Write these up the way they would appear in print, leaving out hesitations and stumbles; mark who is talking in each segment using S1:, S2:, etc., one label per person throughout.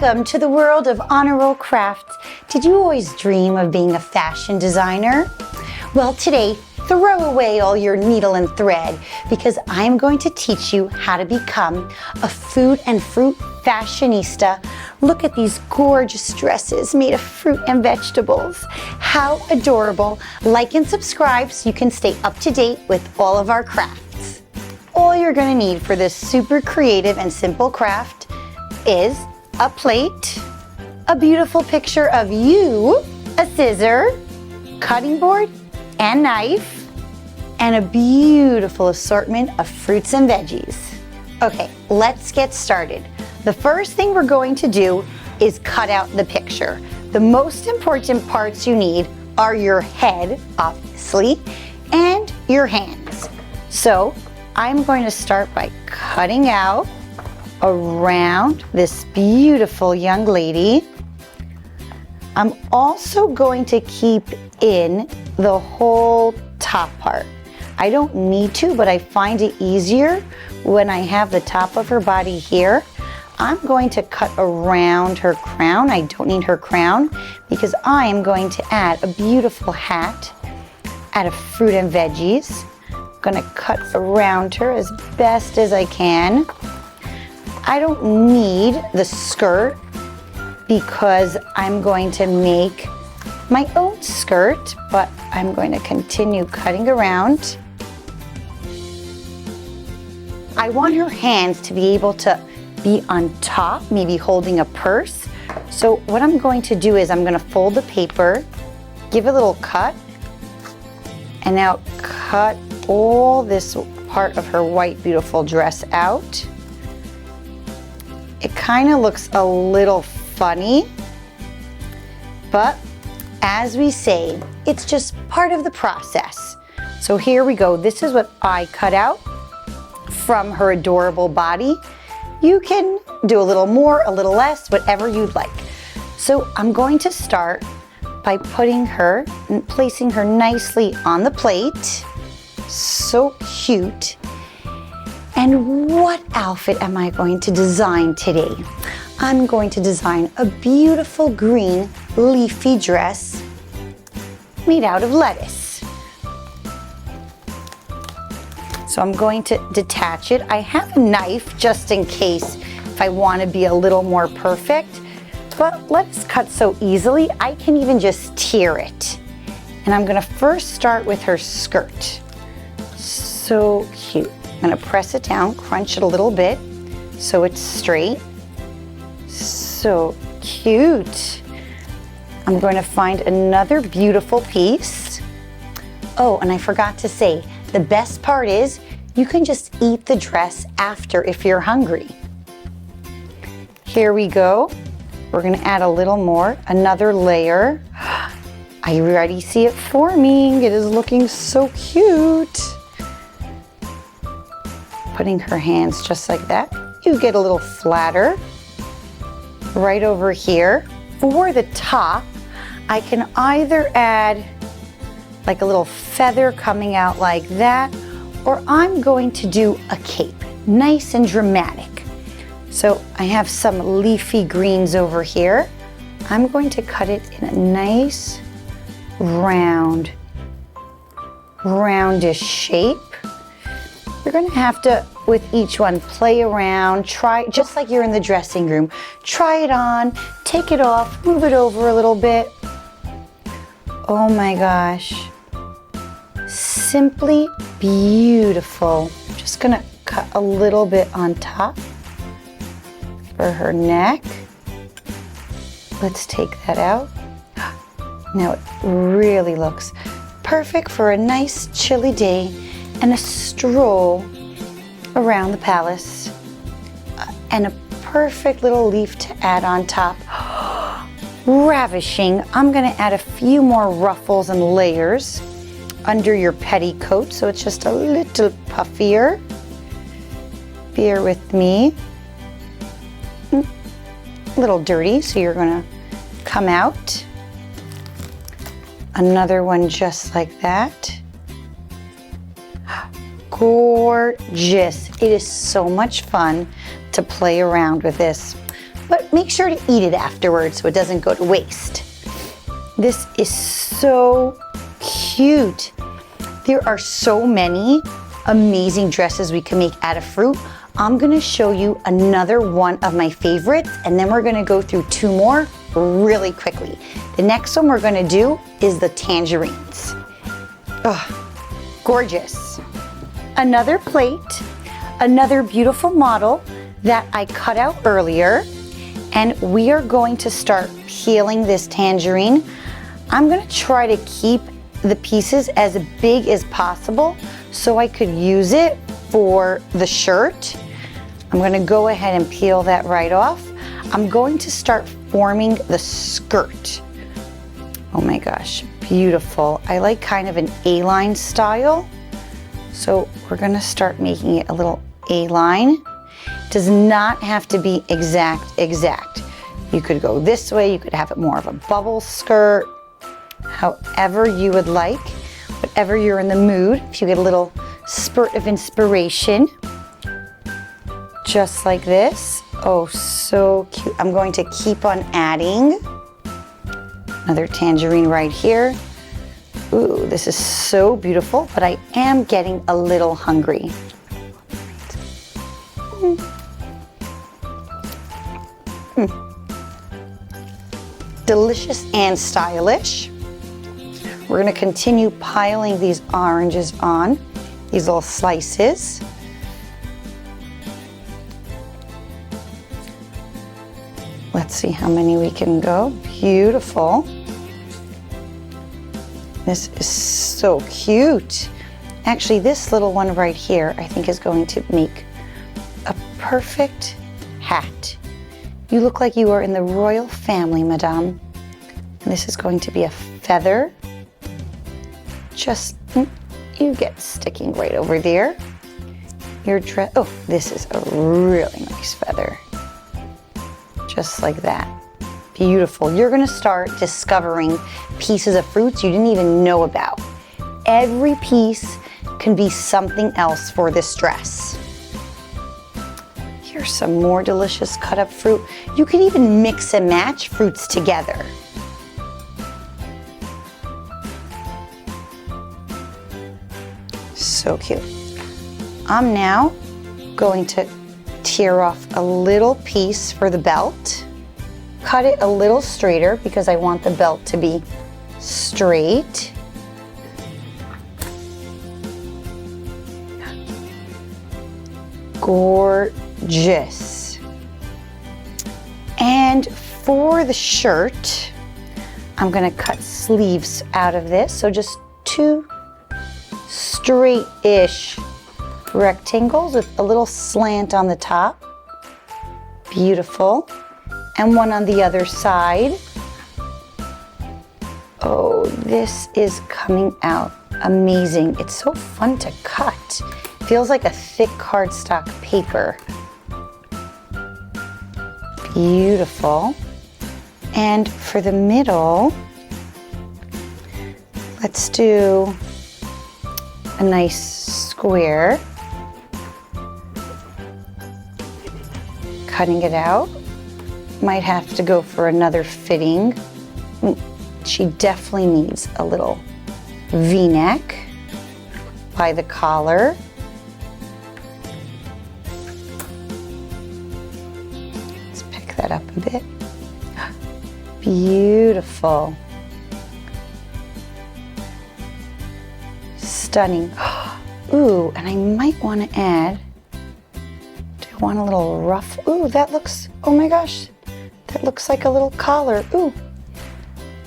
S1: Welcome to the world of honor roll crafts. Did you always dream of being a fashion designer? Well, today, throw away all your needle and thread because I'm going to teach you how to become a food and fruit fashionista. Look at these gorgeous dresses made of fruit and vegetables. How adorable. Like and subscribe so you can stay up to date with all of our crafts. All you're going to need for this super creative and simple craft is a plate, a beautiful picture of you, a scissor, cutting board and knife, and a beautiful assortment of fruits and veggies. Okay, let's get started. The first thing we're going to do is cut out the picture. The most important parts you need are your head, obviously, and your hands. So I'm going to start by cutting out around this beautiful young lady. I'm also going to keep in the whole top part. I don't need to, but I find it easier when I have the top of her body here. I'm going to cut around her crown. I don't need her crown because I am going to add a beautiful hat out of fruit and veggies. I'm going to cut around her as best as I can. I don't need the skirt because I'm going to make my own skirt, but I'm going to continue cutting around. I want her hands to be able to be on top, maybe holding a purse. So what I'm going to do is I'm going to fold the paper, give a little cut, and now cut all this part of her white beautiful dress out. It kind of looks a little funny, but as we say, it's just part of the process. So here we go. This is what I cut out from her adorable body. You can do a little more, a little less, whatever you'd like. So I'm going to start by putting her and placing her nicely on the plate. So cute. And what outfit am I going to design today? I'm going to design a beautiful green leafy dress made out of lettuce. So I'm going to detach it. I have a knife just in case if I want to be a little more perfect, but lettuce cuts so easily, I can even just tear it. And I'm going to first start with her skirt. So cute. I'm going to press it down, crunch it a little bit so it's straight. So cute. I'm going to find another beautiful piece. Oh, and I forgot to say, the best part is you can just eat the dress after if you're hungry. Here we go. We're going to add a little more, another layer. I already see it forming. It is looking so cute. Putting her hands just like that. You get a little flatter right over here. For the top, I can either add like a little feather coming out like that, or I'm going to do a cape, nice and dramatic. So I have some leafy greens over here. I'm going to cut it in a nice roundish shape. You're going to have to, with each one, play around, try, just like you're in the dressing room. Try it on, take it off, move it over a little bit. Oh my gosh. Simply beautiful. I'm just going to cut a little bit on top for her neck. Let's take that out. Now it really looks perfect for a nice chilly day and a stroll around the palace, and a perfect little leaf to add on top. Ravishing. I'm going to add a few more ruffles and layers under your petticoat so it's just a little puffier. Bear with me. A little dirty, so you're going to come out. Another one just like that. Gorgeous. It is so much fun to play around with this. but make sure to eat it afterwards so it doesn't go to waste. This is so cute. There are so many amazing dresses we can make out of fruit. I'm gonna show you another one of my favorites, and then we're gonna go through two more really quickly. The next one we're gonna do is the tangerines. Oh, gorgeous. Another plate, another beautiful model that I cut out earlier, and we are going to start peeling this tangerine. I'm gonna try to keep the pieces as big as possible so I could use it for the shirt. I'm gonna go ahead and peel that right off. I'm going to start forming the skirt. Oh my gosh, beautiful. I like kind of an A-line style. So we're gonna start making it a little A-line. Does not have to be exact. You could go this way, you could have it more of a bubble skirt, however you would like, whatever you're in the mood. If you get a little spurt of inspiration, just like this. Oh, so cute. I'm going to keep on adding another tangerine right here. Ooh, this is so beautiful, but I am getting a little hungry. Delicious and stylish. We're gonna continue piling these oranges on, these little slices. Let's see how many we can go. Beautiful. This is so cute. Actually, this little one right here, I think is going to make a perfect hat. You look like you are in the royal family, madame. And this is going to be a feather. Just, you get sticking right over there. Your dress, oh, this is a really nice feather. Just like that. Beautiful. You're gonna start discovering pieces of fruits you didn't even know about. Every piece can be something else for this dress. Here's some more delicious cut up fruit. You can even mix and match fruits together. So cute. I'm now going to tear off a little piece for the belt. Cut it a little straighter because I want the belt to be straight. Gorgeous. And for the shirt, I'm gonna cut sleeves out of this. So just two straight-ish rectangles with a little slant on the top. Beautiful. And one on the other side. Oh, this is coming out amazing. It's so fun to cut. Feels like a thick cardstock paper. Beautiful. And for the middle, let's do a nice square. Cutting it out. Might have to go for another fitting. She definitely needs a little V-neck by the collar. Let's pick that up a bit. Beautiful. Stunning. Ooh, and I might want to add, do I want a little ruff? Ooh, that looks, oh my gosh, that looks like a little collar. Ooh.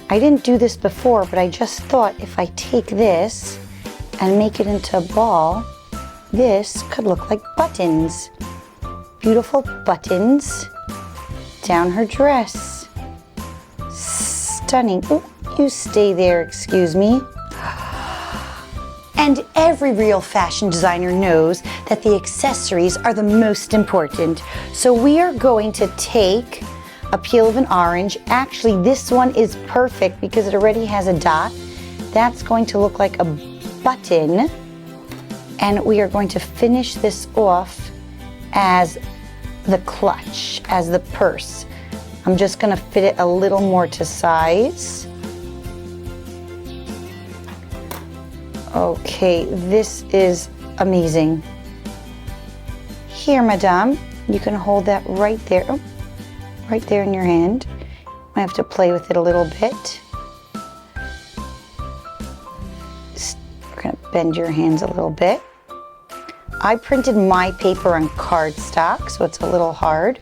S1: I didn't do this before, but I just thought if I take this and make it into a ball, this could look like buttons. Beautiful buttons down her dress. Stunning. Ooh, you stay there, excuse me. And every real fashion designer knows that the accessories are the most important. So we are going to take a peel of an orange. Actually, this one is perfect because it already has a dot. That's going to look like a button. And we are going to finish this off as the clutch, as the purse. I'm just gonna fit it a little more to size. Okay, this is amazing. Here, madame, you can hold that right there. Oh, right there in your hand. I have to play with it a little bit. We're gonna bend your hands a little bit. I printed my paper on cardstock, so it's a little hard.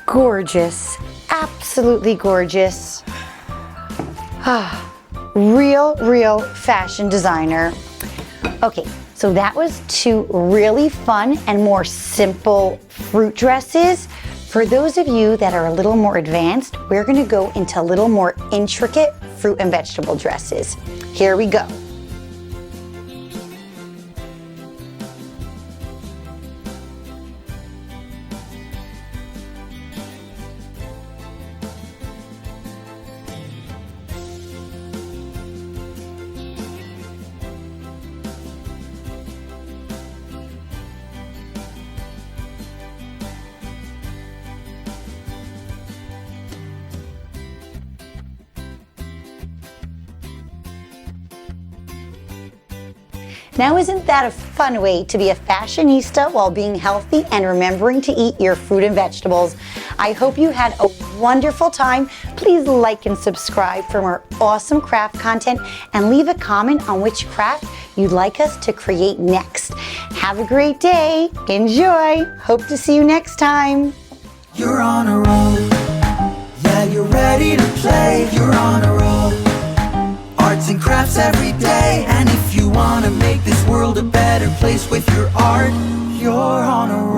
S1: Gorgeous, absolutely gorgeous. Real fashion designer. Okay, so that was 2 really fun and more simple fruit dresses. For those of you that are a little more advanced, we're gonna go into a little more intricate fruit and vegetable dresses. Here we go. Now, isn't that a fun way to be a fashionista while being healthy and remembering to eat your fruit and vegetables? I hope you had a wonderful time. Please like and subscribe for more awesome craft content and leave a comment on which craft you'd like us to create next. Have a great day. Enjoy. Hope to see you next time.
S2: You're on a roll. Yeah, you're ready to play. You're on a roll. Arts and crafts every day. And if you want to make this world a better place with your art, you're on a roll.